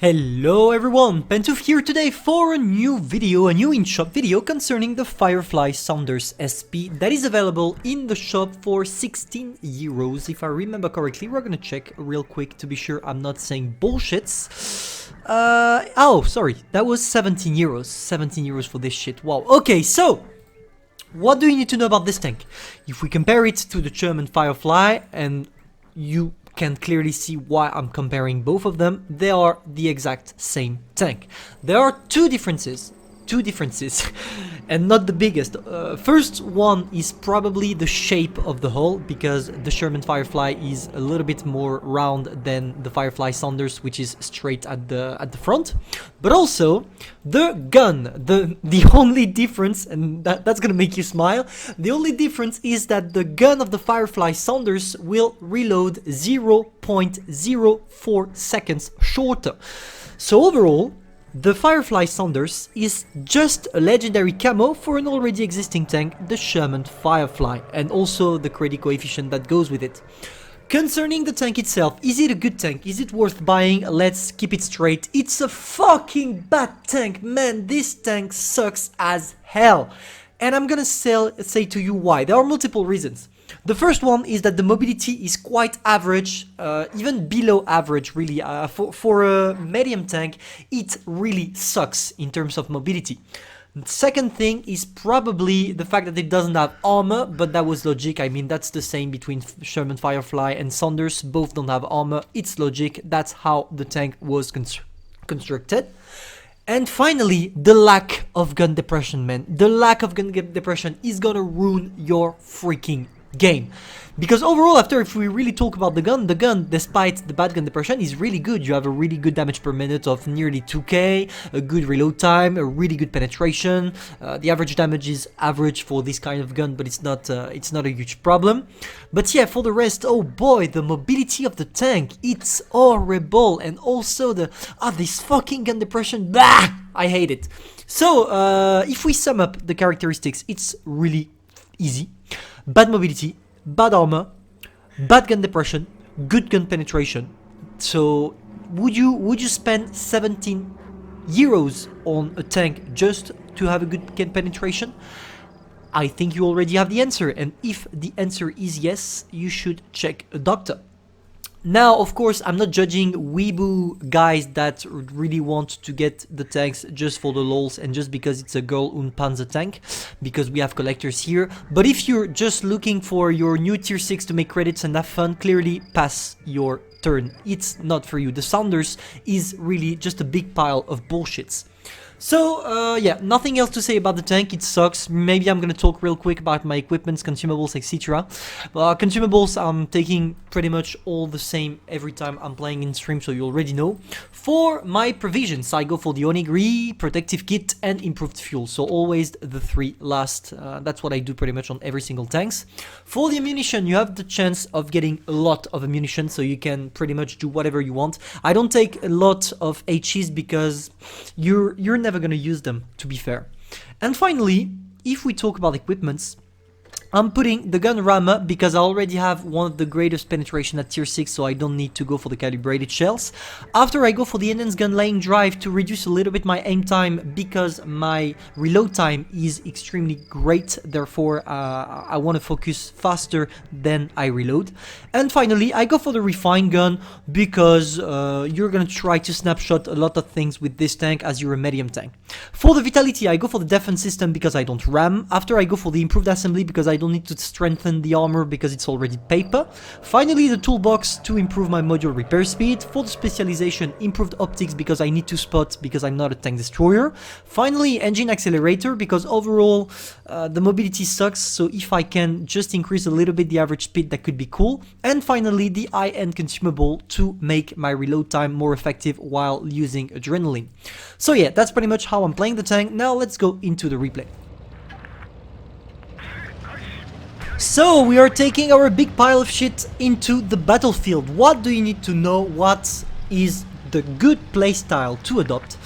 Hello everyone, Pantoufleee here today for a new in-shop video concerning the FIREFLY Saunders SP that is available in the shop for 16 euros. If I remember correctly, we're gonna check real quick to be sure I'm not saying bullshits. Oh, sorry, that was 17 euros. 17 euros for this shit, wow. Okay, so, what do you need to know about this tank? If we compare it to the German FIREFLY, and you can clearly see why I'm comparing both of them, they are the exact same tank. There are two differences, and not the biggest. First one is probably the shape of the hull, because the German FIREFLY is a little bit more round than the FIREFLY Saunders, which is straight at the front. But also the gun, the only difference, and that's gonna make you smile, the only difference is that the gun of the FIREFLY Saunders will reload 0.04 seconds shorter. So overall, the FIREFLY Saunders is just a legendary camo for an already existing tank, the German FIREFLY, and also the credit coefficient that goes with it. Concerning the tank itself, is it a good tank? Is it worth buying? Let's keep it straight. It's a fucking bad tank, man. This tank sucks as hell. And I'm gonna say to you why. There are multiple reasons. The first one is that the mobility is quite average, even below average really. For a medium tank, it really sucks in terms of mobility. The second thing is probably the fact that it doesn't have armor, but that was logic. I mean, that's the same between German FIREFLY and Saunders. Both don't have armor. It's logic. That's how the tank was constructed. And finally, the lack of gun depression, man. The lack of gun depression is gonna ruin your freaking game. Because overall, if we really talk about the gun, despite the bad gun depression, is really good. You have a really good damage per minute of nearly 2k, a good reload time, a really good penetration. The average damage is average for this kind of gun, but it's not a huge problem. But yeah, for the rest, oh boy, the mobility of the tank, it's horrible. And also this fucking gun depression, bah! I hate it. So, if we sum up the characteristics, it's really easy. Bad mobility, bad armor, bad gun depression, good gun penetration. So would you spend 17 euros on a tank just to have a good gun penetration? I think you already have the answer, and if the answer is yes, you should check a doctor. Now, of course, I'm not judging weeboo guys that really want to get the tanks just for the lols and just because it's a girl und panzer tank, because we have collectors here. But if you're just looking for your new tier 6 to make credits and have fun, clearly pass your turn. It's not for you. The Saunders is really just a big pile of bullshits. So, yeah, nothing else to say about the tank, it sucks. Maybe I'm gonna talk real quick about my equipments, consumables, etc. Consumables, I'm taking pretty much all the same every time I'm playing in stream, so you already know. For my provisions, I go for the Onigiri, protective kit, and improved fuel, so always the three last. That's what I do pretty much on every single tanks. For the ammunition, you have the chance of getting a lot of ammunition, so you can pretty much do whatever you want. I don't take a lot of HEs because you're never gonna use them, to be fair. And finally, if we talk about equipments, I'm putting the gun rammer because I already have one of the greatest penetration at tier 6, so I don't need to go for the calibrated shells. After, I go for the enhanced gun laying drive to reduce a little bit my aim time because my reload time is extremely great. Therefore, I want to focus faster than I reload. And finally, I go for the refined gun because you're gonna try to snapshot a lot of things with this tank as you're a medium tank. For the vitality, I go for the defense system because I don't ram. After, I go for the improved assembly because I don't need to strengthen the armor because it's already paper. Finally, the toolbox to improve my module repair speed. For the specialization, improved optics because I need to spot because I'm not a tank destroyer. Finally, engine accelerator because overall the mobility sucks, so if I can just increase a little bit the average speed, that could be cool. And finally, the high-end consumable to make my reload time more effective while using adrenaline. So yeah, that's pretty much how I'm playing the tank. Now let's go into the replay. So, we are taking our big pile of shit into the battlefield. What do you need to know? What is the good playstyle to adopt?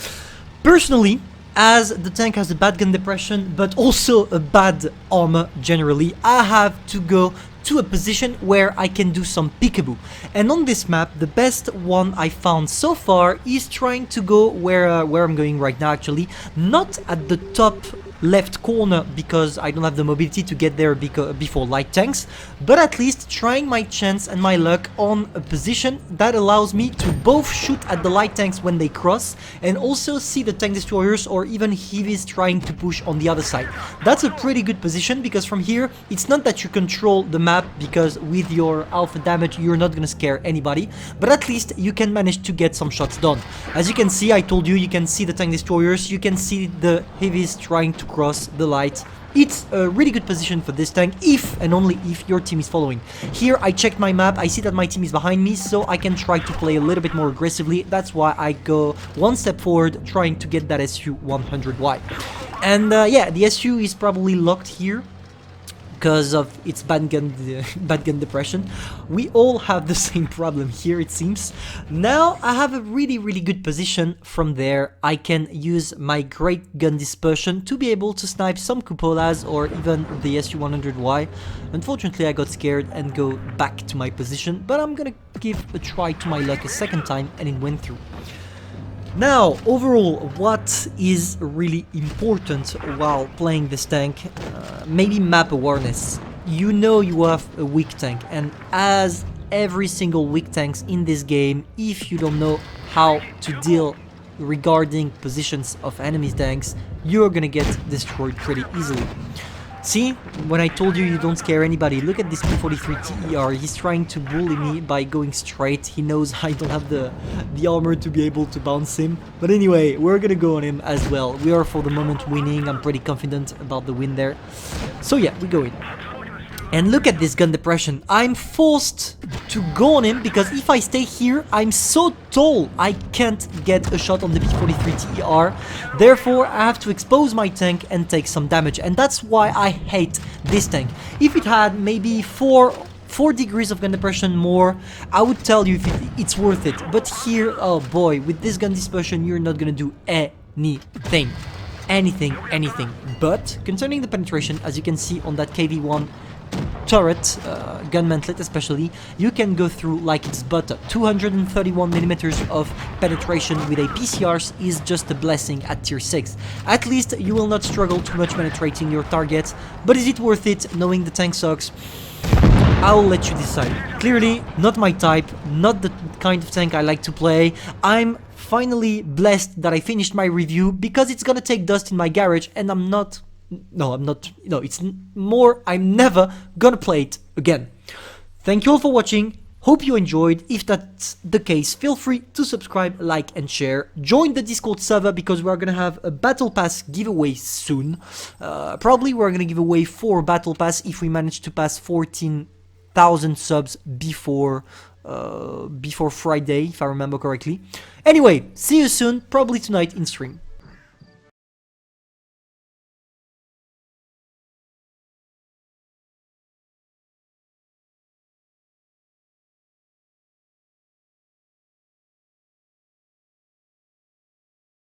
Personally, as the tank has a bad gun depression, but also a bad armor generally, I have to go to a position where I can do some peekaboo. And on this map, the best one I found so far is trying to go where I'm going right now actually, not at the top left corner because I don't have the mobility to get there before light tanks, but at least trying my chance and my luck on a position that allows me to both shoot at the light tanks when they cross and also see the tank destroyers or even heavies trying to push on the other side. That's a pretty good position because from here it's not that you control the map, because with your alpha damage you're not gonna scare anybody, but at least you can manage to get some shots done. As you can see, I told you, you can see the tank destroyers, you can see the heavies trying to cross the light. It's a really good position for this tank if and only if your team is following. Here I checked my map, I see that my team is behind me, so I can try to play a little bit more aggressively. That's why I go one step forward trying to get that SU 100 wide. And yeah, the SU is probably locked here because of its bad gun depression. We all have the same problem here, it seems. Now I have a really good position. From there I can use my great gun dispersion to be able to snipe some cupolas or even the SU-100Y. Unfortunately I got scared and go back to my position, but I'm gonna give a try to my luck a second time and it went through. Now, overall, what is really important while playing this tank? Maybe map awareness. You know you have a weak tank, and as every single weak tanks in this game, if you don't know how to deal regarding positions of enemy tanks, you're gonna get destroyed pretty easily. See, when I told you don't scare anybody, look at this P43 TER, he's trying to bully me by going straight. He knows I don't have the armor to be able to bounce him. But anyway, we're gonna go on him as well. We are for the moment winning, I'm pretty confident about the win there. So yeah, we go in. And look at this gun depression. I'm forced to go on him because if I stay here, I'm so tall, I can't get a shot on the P43 TER. Therefore, I have to expose my tank and take some damage. And that's why I hate this tank. If it had maybe 4 degrees of gun depression more, I would tell you if it's worth it. But here, oh boy, with this gun dispersion, you're not gonna do anything. Anything. But concerning the penetration, as you can see on that KV-1 turret, gun mantlet especially, you can go through like it's butter. 231mm of penetration with a PCRs is just a blessing at tier 6. At least you will not struggle too much penetrating your targets, but is it worth it knowing the tank sucks? I'll let you decide. Clearly not my type, not the kind of tank I like to play. I'm finally blessed that I finished my review because it's gonna take dust in my garage and I'm never gonna play it again. Thank you all for watching, hope you enjoyed. If that's the case, feel free to subscribe, like and share. Join the Discord server because we're gonna have a battle pass giveaway soon. Probably we're gonna give away 4 battle pass if we manage to pass 14,000 subs before Friday, if I remember correctly. Anyway, see you soon, probably tonight in stream.